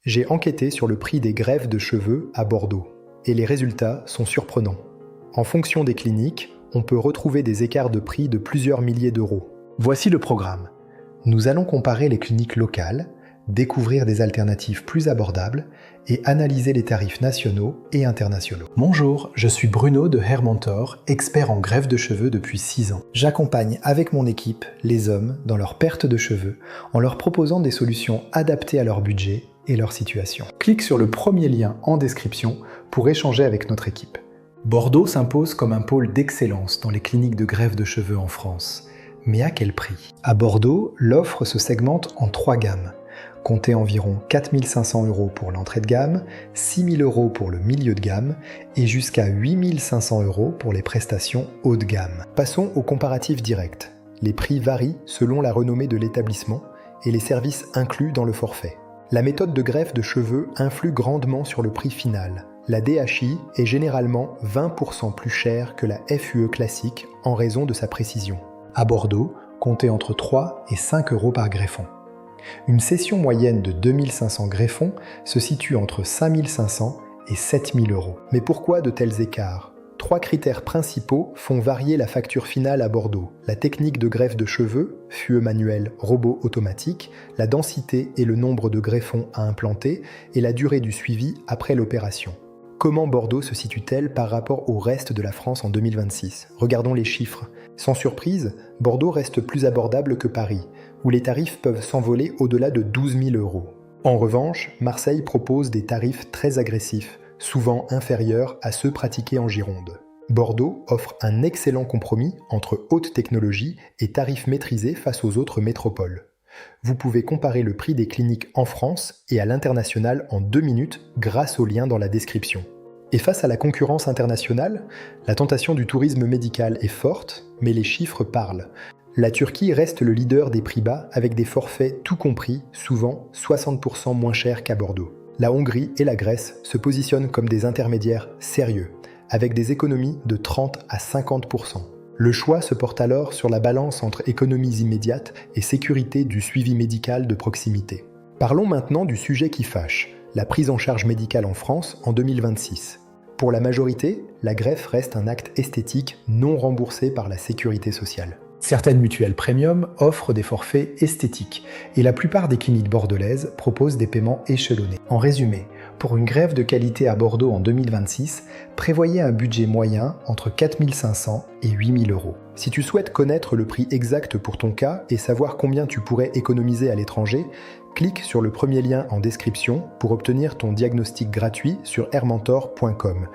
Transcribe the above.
J'ai enquêté sur le prix des greffes de cheveux à Bordeaux, et les résultats sont surprenants. En fonction des cliniques, on peut retrouver des écarts de prix de plusieurs milliers d'euros. Voici le programme. Nous allons comparer les cliniques locales, découvrir des alternatives plus abordables et analyser les tarifs nationaux et internationaux. Bonjour, je suis Bruno de Hair Mentor, expert en greffe de cheveux depuis 6 ans. J'accompagne avec mon équipe les hommes dans leur perte de cheveux en leur proposant des solutions adaptées à leur budget et leur situation. Clique sur le premier lien en description pour échanger avec notre équipe. Bordeaux s'impose comme un pôle d'excellence dans les cliniques de greffe de cheveux en France. Mais à quel prix? À Bordeaux, l'offre se segmente en 3 gammes. Comptez environ 4 500 € pour l'entrée de gamme, 6 000 € pour le milieu de gamme et jusqu'à 8 500 € pour les prestations haut de gamme. Passons au comparatif direct. Les prix varient selon la renommée de l'établissement et les services inclus dans le forfait. La méthode de greffe de cheveux influe grandement sur le prix final. La DHI est généralement 20% plus chère que la FUE classique en raison de sa précision. À Bordeaux, comptez entre 3 et 5 € par greffon. Une session moyenne de 2500 greffons se situe entre 5500 et 7000 €. Mais pourquoi de tels écarts? 3 critères principaux font varier la facture finale à Bordeaux. La technique de greffe de cheveux, FUE manuel, robot automatique, la densité et le nombre de greffons à implanter et la durée du suivi après l'opération. Comment Bordeaux se situe-t-elle par rapport au reste de la France en 2026? Regardons les chiffres. Sans surprise, Bordeaux reste plus abordable que Paris, où les tarifs peuvent s'envoler au-delà de 12 000 €. En revanche, Marseille propose des tarifs très agressifs, souvent inférieurs à ceux pratiqués en Gironde. Bordeaux offre un excellent compromis entre haute technologie et tarifs maîtrisés face aux autres métropoles. Vous pouvez comparer le prix des cliniques en France et à l'international en 2 minutes grâce au lien dans la description. Et face à la concurrence internationale, la tentation du tourisme médical est forte, mais les chiffres parlent. La Turquie reste le leader des prix bas avec des forfaits tout compris, souvent 60% moins chers qu'à Bordeaux. La Hongrie et la Grèce se positionnent comme des intermédiaires sérieux, avec des économies de 30 à 50%. Le choix se porte alors sur la balance entre économies immédiates et sécurité du suivi médical de proximité. Parlons maintenant du sujet qui fâche, la prise en charge médicale en France en 2026. Pour la majorité, la greffe reste un acte esthétique non remboursé par la sécurité sociale. Certaines mutuelles premium offrent des forfaits esthétiques et la plupart des cliniques bordelaises proposent des paiements échelonnés. En résumé, pour une greffe de qualité à Bordeaux en 2026, prévoyez un budget moyen entre 4 500 et 8 000 €. Si tu souhaites connaître le prix exact pour ton cas et savoir combien tu pourrais économiser à l'étranger, clique sur le premier lien en description pour obtenir ton diagnostic gratuit sur hairmentor.com.